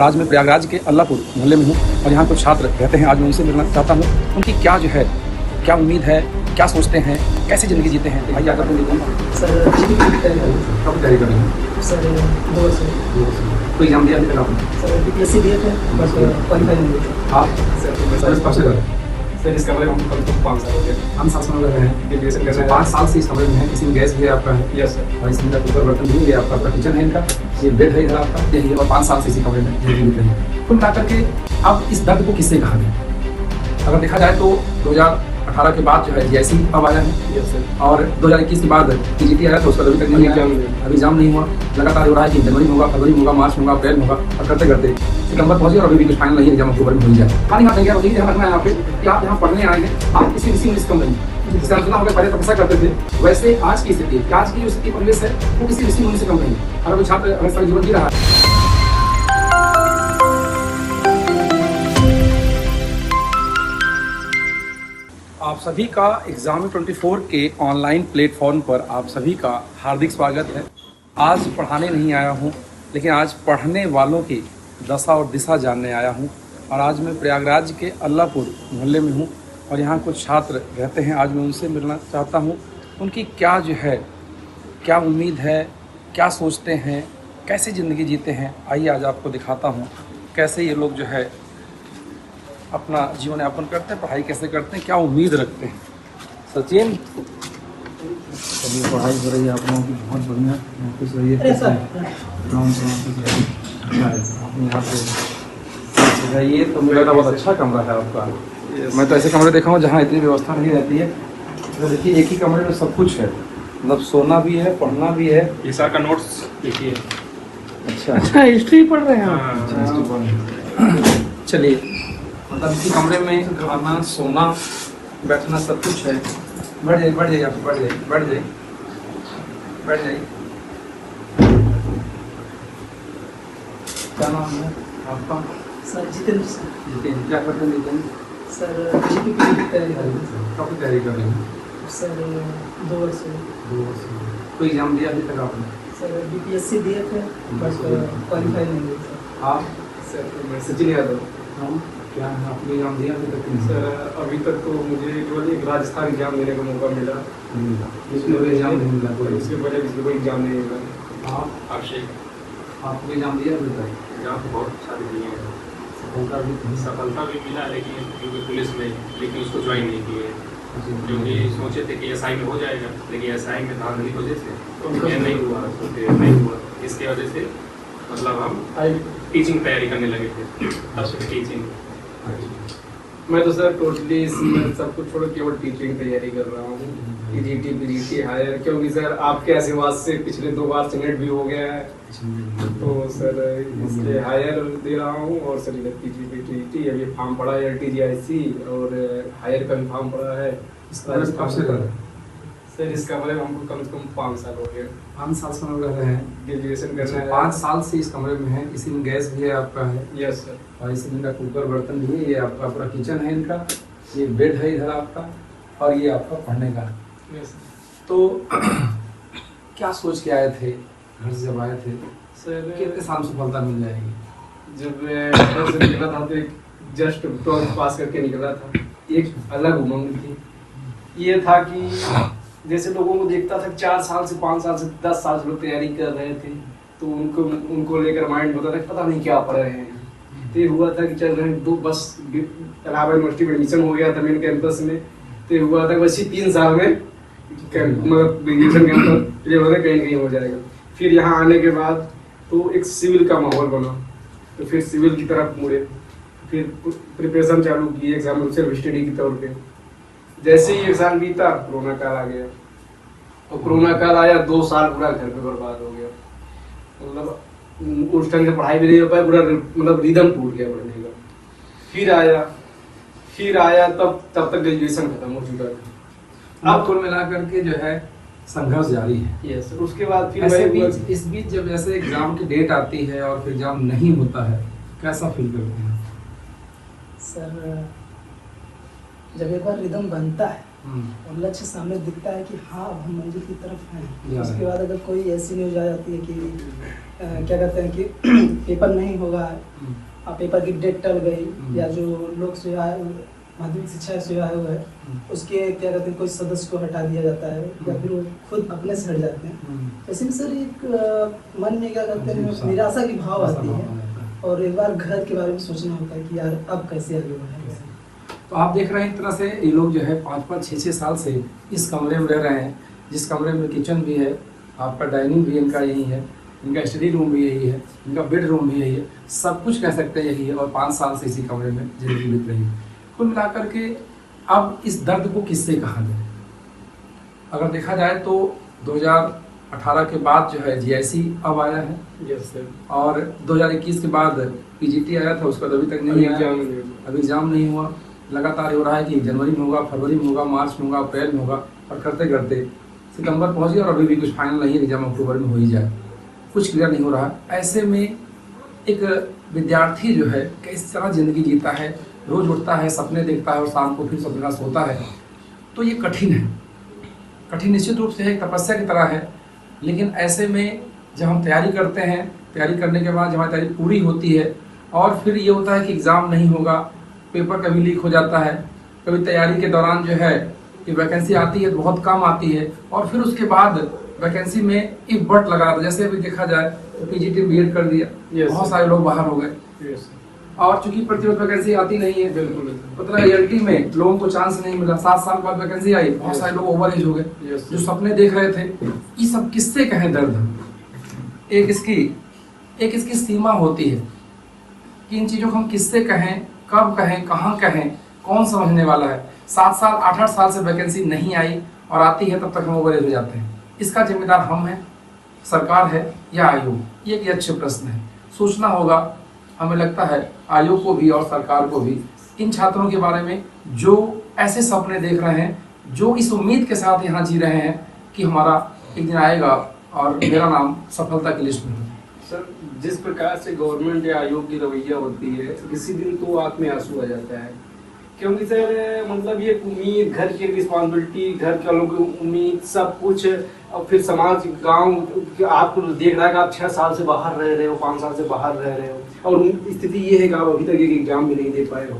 आज मैं प्रयागराज के अल्लाहपुर मोहल्ले में हूँ और यहाँ कुछ छात्र रहते हैं। आज मैं उनसे मिलना चाहता हूँ। उनकी क्या जो है, क्या उम्मीद है, क्या सोचते हैं, कैसे ज़िंदगी जीते हैं। भाई आकर तो सर कब तैयारी कर रहे हैं? सर 2 वर्ष कोई एग्जाम दिया अभी तक आपने? सर बीपीएससी दिए थे बट क्वालिफाई नहीं हुए थे। आप सर कब से कर रहे हैं? सर इस कमरे में हम कम से कम 5 साल हो गए 5 साल से रह रहे हैं। ग्रेजुएशन कर रहे हैं। 5 साल से इस कमरे में है। इसी में गैस भी है आपका है यस सर। और इसमें कुकर बर्तन भी है। ये आपका किचन है इनका, ये बेड है इधर आपका, यही और 5 साल से इसी कमरे में जीवित हैं। कुल मिलाकर के अब इस दर्द को किससे कहा गया? अगर देखा जाए तो 2018 के बाद जो है जीआईसी अब आया है यस सर। और 2021 के बाद टीजीटी आया तो उसका अभी तक नहीं आया, अभी एग्जाम नहीं हुआ। लगातार हो रहा है कि जनवरी में होगा, फरवरी में होगा, मार्च में होगा, अप्रैल में होगा और करते करते सितंबर पहुंचे और अभी भी कुछ फाइनल नहीं, एग्जाम अक्टूबर में हो जाए। खाली हाथ नहीं गया, ध्यान रखना है यहाँ पे कि आप यहाँ पढ़ने आए हैं, आप किसी इंग्लिश कम नहीं जिससे हम सुना होगा पहले तपस्या करते थे, वैसे आज की स्थिति, आज की जो स्थिति परिवेश है वो किसी ऋषि मुनि से कम नहीं है। और अभी छात्र अगर सारा जीवन जी रहा है। आप सभी का एग्जाम 24 के ऑनलाइन प्लेटफॉर्म पर आप सभी का हार्दिक स्वागत है। आज पढ़ाने नहीं आया हूँ, लेकिन आज पढ़ने वालों की दशा और दिशा जानने आया हूँ। और आज मैं प्रयागराज के अल्लाहपुर मोहल्ले में हूँ और यहाँ कुछ छात्र रहते हैं। आज मैं उनसे मिलना चाहता हूँ। उनकी क्या जो है, क्या उम्मीद है, क्या सोचते हैं, कैसे ज़िंदगी जीते हैं। आइए आज आपको दिखाता हूँ कैसे ये लोग जो है अपना जीवन यापन करते हैं, पढ़ाई कैसे करते हैं, क्या उम्मीद रखते हैं। सचिन, चलिए पढ़ाई हो रही है आप लोगों की बहुत बढ़िया। ऑफिस रही है यहाँ पे। ये तो मुझे लगा बहुत अच्छा कमरा है आपका। मैं तो ऐसे कमरे देखा हूँ जहाँ इतनी व्यवस्था नहीं रहती है। तो देखिए एक ही कमरे में सब कुछ है, मतलब सोना भी है, पढ़ना भी है। ये सर का नोट्स देखिए। अच्छा, हिस्ट्री पढ़ रहे हैं आप? हाँ। चलिए, मतलब इसी कमरे में खाना, सोना, बैठना सब कुछ है। बैठ जाइए, बैठ जाइए, आप बैठ जाइए, बैठ जाइए, बैठ जाइए। क्या नाम है आपका? Sir Jitendra sir. जितेंद्र, क्या करते हैं जितेंद्र? सर जीपी की तैयारी कर रहे हैं। कब तैयारी कर रहे हैं? सर 2 वर्ष 2 वर्ष। कोई एग्जाम दिया अभी तक आपने? सर बीपीएससी दिए थे बट क्वालिफाई नहीं हुए थे। आप? सर मैं सचिन यादव। हम क्या है, आपने एग्जाम दिया अभी तक? सर अभी तक तो मुझे केवल एक राजस्थान एग्जाम देने का मौका मिला। इसमें कोई एग्जाम नहीं मिला कोई? इसके पहले किसी कोई एग्जाम नहीं मिला। आप? अभिषेक। आपको एग्जाम दिया अभी तक? एग्जाम तो बहुत सारे दिए हैं। सफलता भी मिला लेकिन क्योंकि पुलिस में, लेकिन उसको ज्वाइन नहीं किए क्योंकि सोचे थे कि एसआई में हो जाएगा, लेकिन एसआई में धांधली की वजह से तो नहीं हुआ, तो नहीं हुआ। इसके वजह से मतलब हम टीचिंग तैयारी करने लगे थे, तब से टीचिंग। मैं तो सर टोटली इसमें सब कुछ छोड़ केवल टीचिंग तैयारी कर रहा हूँ। टीजीटी, पीजीटी, हायर, क्योंकि सर आपके आशीर्वाद से पिछले 2 बार सिलेक्ट भी हो गया है, तो सर इसलिए हायर दे रहा हूँ। और सर इधर पीजीटी अभी फॉर्म पड़ा है, LTGIC और हायर का भी फॉर्म पड़ा है। इसका कब से कर रहे हैं? सर इस कमरे में हमको कम से कम 5 साल हो गए। 5 साल से हम रह रहे हैं। ग्रेजुएशन करना है। 5 साल से इस कमरे में है। इसी में गैस भी है आपका है यस सर। और इसी में इनका कुकर बर्तन भी है। ये आपका पूरा किचन है इनका, ये बेड है इधर आपका और ये आपका पढ़ने का। यस तो क्या सोच के आए थे घर से जब आए थे? सर कितने साल में सफलता मिल जाएगी? जब मैं घर से निकला था तो एक जस्ट 12th पास करके निकला था, एक अलग उमंग थी। ये था कि जैसे लोगों को देखता था 4 साल से 5 साल से 10 साल से लोग तैयारी कर रहे थे, तो उनको लेकर माइंड होता था पता नहीं क्या पढ़ रहे हैं। तो ये हुआ था कि चल रहे हैं 2 बस इलाहाबाद यूनिवर्सिटी में एडमिशन हो गया था मेन कैंपस में। तो ये हुआ था बस 3 साल में मतलब ग्रेजुएशन कैंपस क्लियर होगा, कहीं कहीं हो जाएगा। फिर यहाँ आने के बाद तो एक सिविल का माहौल बना, तो फिर सिविल की तरफ मुड़े, फिर प्रिपरेशन चालू की एग्जाम सेल्फ स्टडी के तौर पे। जैसे ही 1 साल बीता कोरोना काल आ गया, तो कोरोना काल आया 2 साल पूरा घर पे बर्बाद हो गया। मतलब उस टाइम से पढ़ाई भी नहीं हो पाई, पूरा मतलब रिदम टूट गया पढ़ने का। फिर आया तब तक ग्रेजुएशन खत्म हो चुका था। अब कुल मिला करके जो है संघर्ष जारी है। यस, उसके बाद फिर इस बीच जब जैसे एग्जाम की डेट आती है और फिर एग्जाम नहीं होता है, कैसा फील करते हैं? सर जब एक बार रिदम बनता है और लक्ष्य सामने दिखता है कि हाँ अब हम मंजिल की तरफ जा हैं। रहे उसके हैं। बाद अगर कोई ऐसी न्यूज आ जाती है कि क्या कहते हैं कि पेपर नहीं होगा, पेपर की डेट टल गई, या जो लोक सेवा माध्यमिक शिक्षा सेवा है उसके क्या कहते हैं कोई सदस्य को हटा दिया जाता है, या फिर वो खुद अपने से हट जाते हैं। ऐसे में सर एक मन में क्या कहते हैं निराशा की भाव आती है, और एक बार घर के बारे में सोचना होता है कि यार अब कैसे आगे बढ़ेंगे। तो आप देख रहे हैं एक तरह से ये लोग जो है 5-5, 6-6 साल से इस कमरे में रह रहे हैं, जिस कमरे में किचन भी है, आपका डाइनिंग भी इनका यही है, इनका स्टडी रूम भी यही है, इनका बेडरूम भी यही है, सब कुछ कह सकते हैं यही है, और 5 साल से इसी कमरे में जिंदगी बीत रही है। कुल मिलाकर के अब इस दर्द को किससे कहा जाए? अगर देखा जाए तो 2018 के बाद जो है GIC अब आया है, यस सर। और 2021 के बाद PGT आया था, उसका अभी तक नहीं आया, अभी एग्जाम नहीं हुआ। लगातार हो रहा है कि जनवरी में होगा, फरवरी में होगा, मार्च में होगा, अप्रैल में होगा, और करते करते सितंबर पहुंच गया और अभी भी कुछ फाइनल नहीं है, एग्जाम अक्टूबर में हो ही जाए, कुछ क्लियर नहीं हो रहा। ऐसे में एक विद्यार्थी जो है किस तरह ज़िंदगी जीता है, रोज़ उठता है, सपने देखता है और शाम को फिर सपना सोता है, तो ये कठिन है। कठिन निश्चित रूप से है, एक तपस्या की तरह है। लेकिन ऐसे में जब हम तैयारी करते हैं, तैयारी करने के बाद जब हमारी तैयारी पूरी होती है और फिर ये होता है कि एग्ज़ाम नहीं होगा, पेपर कभी लीक हो जाता है, कभी तैयारी के दौरान जो है कि वैकेंसी आती है तो बहुत कम आती है, और फिर उसके बाद वैकेंसी में एक बट लगा था। जैसे अभी देखा जाए तो PGT BEd कर दिया, बहुत सारे लोग बाहर हो गए, और चूंकि प्रतिवर्ष वैकेंसी आती नहीं है, बिल्कुल मतलब रियलिटी में लोगों को चांस नहीं मिला। 7 साल बाद वैकेंसी आई, बहुत सारे लोग ओवर एज हो गए, जो सपने देख रहे थे। ये सब किससे कहें दर्द? एक इसकी सीमा होती है कि इन चीज़ों को हम किससे कहें, कब कहें, कहाँ कहें, कौन समझने वाला है। 7 साल 8-8 साल से वैकेंसी नहीं आई और आती है तब तक हम ओवर एज हो जाते हैं। इसका जिम्मेदार हम हैं, सरकार है या आयोग? ये एक अच्छे प्रश्न है, सोचना होगा। हमें लगता है आयोग को भी और सरकार को भी इन छात्रों के बारे में जो ऐसे सपने देख रहे हैं, जो इस उम्मीद के साथ यहाँ जी रहे हैं कि हमारा एक दिन आएगा और मेरा नाम सफलता की लिस्ट में हो। सर, जिस प्रकार से गवर्नमेंट या आयोग की रवैया होती है, किसी दिन तो आंख में आंसू आ जाता है। क्योंकि सर मतलब ये उम्मीद, घर की रिस्पॉन्सिबिलिटी, घर के लोगों की उम्मीद, सब कुछ, और फिर समाज, गांव आपको देख रहा है कि आप 6 साल से बाहर रह रहे हो, 5 साल से बाहर रह रहे हो, और स्थिति ये है कि आप अभी तक एक एग्जाम भी नहीं दे पाए हो,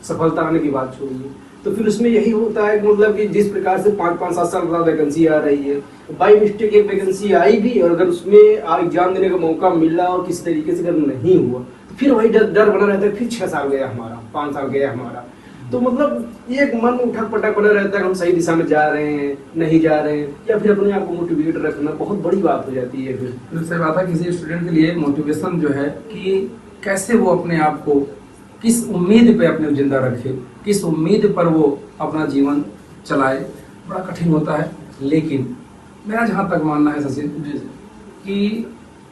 सफलता आने की बात छोड़िए। तो फिर उसमें यही होता है मतलब कि जिस प्रकार से 5-5, 7 साल बाद वैकेंसी आ रही है, बाई मिस्टेक एक वैकेंसी आई भी, और अगर उसमें एग्जाम देने का मौका मिला और किसी तरीके से अगर नहीं हुआ तो फिर वही डर बना रहता है, फिर 6 साल गया हमारा, 5 साल गया हमारा। तो मतलब ये एक मन उठक पटक बना रहता है कि हम सही दिशा में जा रहे हैं, नहीं जा रहे हैं, या फिर अपने आप को मोटिवेट रखना बहुत बड़ी बात हो जाती है। फिर सही बात है, किसी स्टूडेंट के लिए मोटिवेशन जो है कि कैसे वो अपने आप को किस उम्मीद पे अपने जिंदा रखे, किस उम्मीद पर वो अपना जीवन चलाए, बड़ा कठिन होता है। लेकिन मेरा जहाँ तक मानना है सचिन कि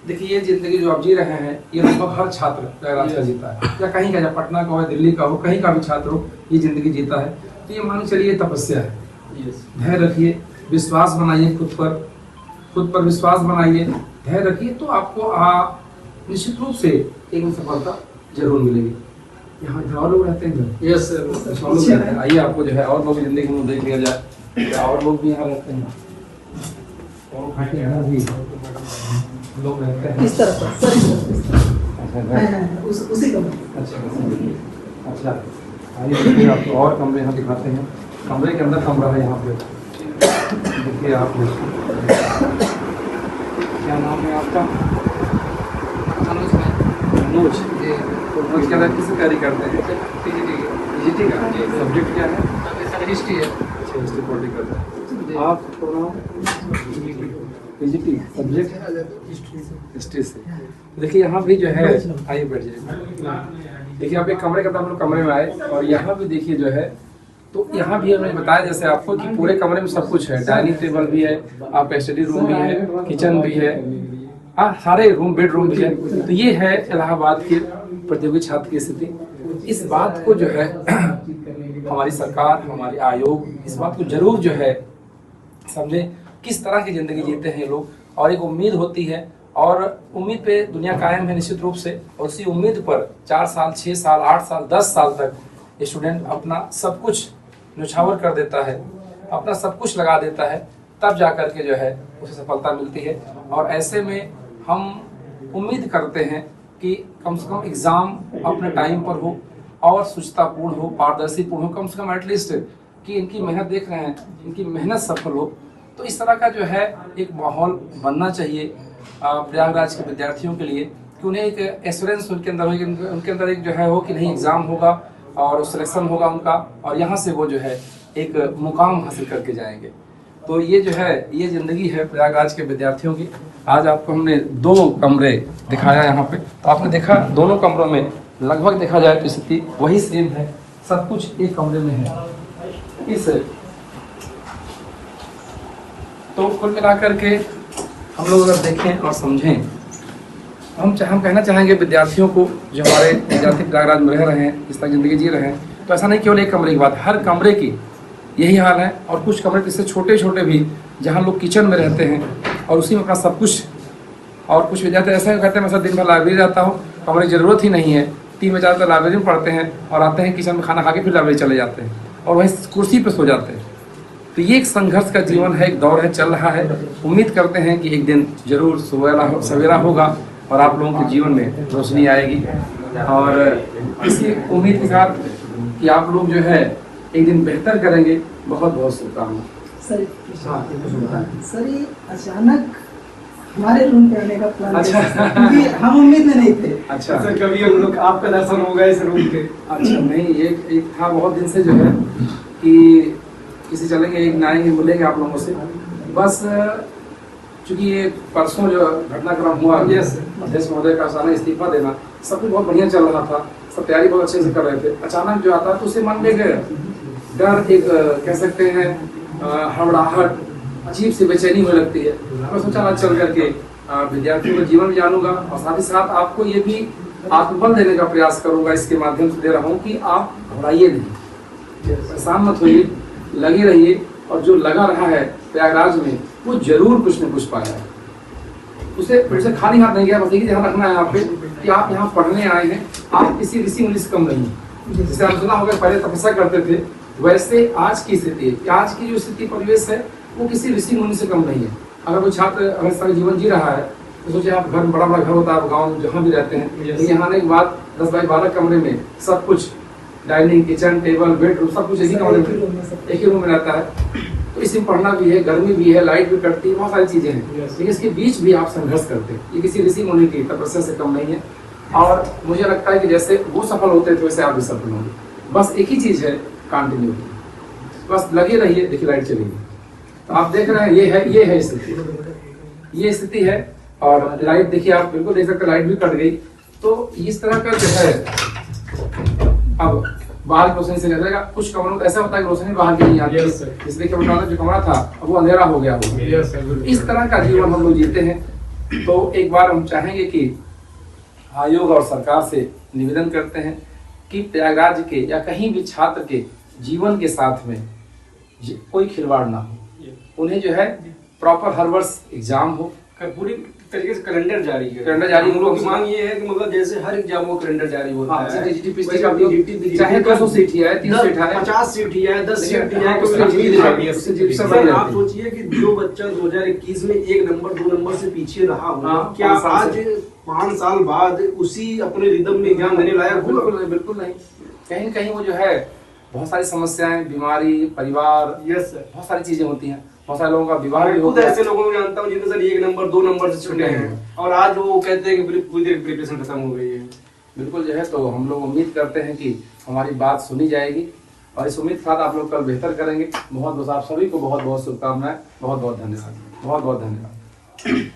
देखिए, ये जिंदगी जो आप जी रहे हैं ये लगभग हर छात्र रास्ता जीता है, या कहीं का, पटना का हो, दिल्ली का हो, कहीं का भी छात्र हो, ये जिंदगी जीता है। तो ये मान के चलिए तपस्या है। धैर्य रखिए, विश्वास बनाइए खुद पर विश्वास बनाइए, धैर्य रखिए, तो आपको निश्चित रूप से एक सफलता जरूर मिलेगी। यहाँ और लोग रहते हैं, यस सर, और लोग रहते हैं। आइए आपको जो है और लोग जिंदगी में देख लिया जाए, और लोग भी यहाँ रहते हैं, और यहाँ भी लोग रहते हैं इस तरफ सर, इस तरफ उसी कमरे। अच्छा, आइए देखिए, आपको और कमरे यहाँ दिखाते हैं। कमरे के अंदर कमरा है यहाँ पे, देखिए आप। क्या नाम है आपका? मनोज। मनोज के अंदर किसी तैयारी करते हैं? PGT का सब्जेक्ट क्या है? हिस्ट्री है। अच्छा, हिस्ट्री पॉलिटिकल करते हैं आप? PGT सब्जेक्ट हिस्ट्री से। देखिए यहाँ भी जो है, आइए बैठ जाइए। देखिए आप एक कमरे का, हम लोग कमरे में आए और यहाँ भी देखिए जो है, तो यहाँ भी हमने बताया जैसे आपको कि पूरे कमरे में सब कुछ है। डाइनिंग टेबल भी है, आपका स्टडी रूम भी है, किचन भी है, सारे रूम, बेडरूम भी है। तो ये है इलाहाबाद के प्रतियोगी छात्र की स्थिति। इस बात को जो है हमारी सरकार, हमारे आयोग इस बात को जरूर जो है समझे किस तरह की जिंदगी जीते हैं लोग, और एक उम्मीद होती है, और उम्मीद पे दुनिया कायम है निश्चित रूप से। और उसी उम्मीद पर 4 साल, 6 साल, 8 साल, 10 साल तक स्टूडेंट अपना सब कुछ न्यौछावर कर देता है अपना सब कुछ लगा देता है, तब जा कर के जो है उसे सफलता मिलती है। और ऐसे में हम उम्मीद करते हैं कि कम से कम एग्ज़ाम अपने टाइम पर हो और शुचितापूर्ण हो, पारदर्शीपूर्ण हो, कम से कम एटलीस्ट कि इनकी मेहनत देख रहे हैं, इनकी मेहनत सफल हो। तो इस तरह का जो है एक माहौल बनना चाहिए प्रयागराज के विद्यार्थियों के लिए, कि उन्हें एक एश्योरेंस उनके अंदर हो, उनके अंदर एक जो है हो कि नहीं एग्ज़ाम होगा और सिलेक्शन होगा उनका, और यहाँ से वो जो है एक मुकाम हासिल करके जाएंगे। तो ये जो है ये ज़िंदगी है प्रयागराज के विद्यार्थियों की। आज आपको हमने 2 कमरे दिखाया यहाँ पे, तो आपने देखा दोनों कमरों में लगभग देखा जाए तो स्थिति वही सेम है, सब कुछ एक कमरे में है। इस तो कुल मिलाकर के हम लोग अगर देखें और समझें, हम कहना चाहेंगे विद्यार्थियों को, जो हमारे विद्यार्थी प्रयागराज में रह रहे हैं, इस तरह ज़िंदगी जी रहे हैं, तो ऐसा नहीं केवल एक कमरे की बात, हर कमरे की यही हाल है। और कुछ कमरे इससे छोटे छोटे भी, जहाँ लोग किचन में रहते हैं और उसी में अपना सब कुछ। और कुछ विद्यार्थी ऐसे कहते हैं मैं सब दिन भर लाइब्रेरी जाता हूँ, कमरे की ज़रूरत ही नहीं है, 3 बजे ज़्यादातर लाइब्रेरी में पढ़ते हैं और आते हैं किचन में खाना खा के फिर लाइब्रेरी चले जाते हैं और वहीं कुर्सी पर सो जाते हैं। तो ये एक संघर्ष का जीवन है, एक दौर है, चल रहा है। उम्मीद करते हैं कि एक दिन जरूर सवेरा होगा और आप लोगों के जीवन में रोशनी आएगी। और इसी उम्मीद के साथ कि आप लोग जो है एक दिन बेहतर करेंगे, बहुत बहुत शुभकामनाएं। सर ये अचानक हमारे रूम पे आने का प्लान, अच्छा। क्योंकि हम उम्मीद में नहीं थे। अच्छा, सर कभी हम लोग आपका दर्शन होगा इस रूम पे? अच्छा, नहीं एक था बहुत दिन से जो है कि किसी चलेंगे, एक आएंगे, मिलेंगे आप लोगों से। बस चूंकि ये परसों जो घटनाक्रम हुआ, अध्यक्ष महोदय का अचानक इस्तीफा देना, सब कुछ बहुत बढ़िया चल रहा था, सब तैयारी बहुत अच्छे से कर रहे थे। अचानक जो आता है तो उससे मन में डर, एक कह सकते हैं हड़बड़ाहट, अजीब सी बेचैनी होने लगती है। मैं सोचा आज चल करके विद्यार्थियों का जीवन जानूंगा और साथ ही साथ आपको ये भी आत्मबल देने का प्रयास करूंगा। इसके माध्यम से दे रहा हूँ कि आप घबराइए नहीं, परेशान मत होइए, लगे रहिए। और जो लगा रहा है प्रयागराज में वो जरूर कुछ न कुछ पाया है। उसे खाली हाथ नहीं गया। बस यही ध्यान रखना है यहाँ पे कि आप यहाँ पढ़ने आए हैं, आप किसी ऋषि मुनि से कम नहीं है। जैसे आप सुना होगा पहले तपस्या करते थे, वैसे आज की स्थिति है, आज की जो स्थिति परिवेश है वो किसी ऋषि मुनि से कम नहीं है। अगर कोई छात्र अगर सारा जीवन जी रहा है तो सोचिए आप घर, बड़ा बड़ा घर होता है, आप गाँव जहाँ भी रहते हैं, यहाँ आने के बाद 10 बाई 12 कमरे में सब कुछ, डाइनिंग, किचन, टेबल, बेडरूम, सब कुछ एक ही कमरे में, एक ही रूम में रहता है। तो इसमें पढ़ना भी है, गर्मी भी है, लाइट भी कटती है, बहुत सारी चीज़ें हैं। लेकिन इसके बीच भी आप संघर्ष करते हैं। ये किसी ऋषि मुनि की तपस्या से कम नहीं है। और मुझे लगता है कि जैसे वो सफल होते थे वैसे आप भी सफल होंगे। बस एक ही चीज़ है, कंटिन्यू, बस लगे रहिए। देखिए लाइट चलेगी, तो आप देख रहे हैं ये है स्थिति, ये स्थिति है। और लाइट देखिए, आप बिल्कुल देख सकते हैं लाइट भी कट गई। तो इस तरह का जो है, अब बाहर की रोशनी से लगेगा। कुछ कमरों में ऐसा होता है कि रोशनी बाहर की नहीं आती है, इसलिए जो कमरा था अब वो अंधेरा हो गया होगा। इस तरह का जीवन हम लोग जीते हैं। तो एक बार हम चाहेंगे कि आयोग और सरकार से निवेदन करते हैं कि प्रयागराज के या कहीं भी छात्र के जीवन के साथ में कोई खिलवाड़ ना हो। उन्हें जो है प्रॉपर हर वर्ष एग्जाम हो, पूरी तरीके से कैलेंडर जारी है। कैलेंडर जारी, हम लोग की मांग ये है कि मतलब जैसे हर एग्जाम को कैलेंडर जारी होता है। चाहे 200 सीट ही है, 30 सीट है, 50 सीट ही है, 10 सीट ही है, सर आप सोचिए कि जो बच्चा 2021 में 1 नंबर 2 नंबर से पीछे रहा होगा, क्या आज 5 साल बाद उसी अपने रिदम में एग्जाम देने लायक? बिल्कुल नहीं। कहीं न कहीं वो जो है बहुत सारी समस्याएं, बीमारी, परिवार, बहुत सारी चीजें होती हैं। बहुत सारे लोगों का विवाह भी होता है। ऐसे लोगों को जानता हूँ जिनके सर 1 नंबर 2 नंबर से छूटे हैं और आज वो कहते हैं कि पूरी प्रिपरेशन खत्म हो गई है। बिल्कुल जो है, तो हम लोग उम्मीद करते हैं कि हमारी बात सुनी जाएगी और इस उम्मीद के साथ आप लोग कल बेहतर करेंगे। बहुत बहुत आप सभी को बहुत बहुत शुभकामनाएं, बहुत बहुत धन्यवाद, बहुत बहुत धन्यवाद।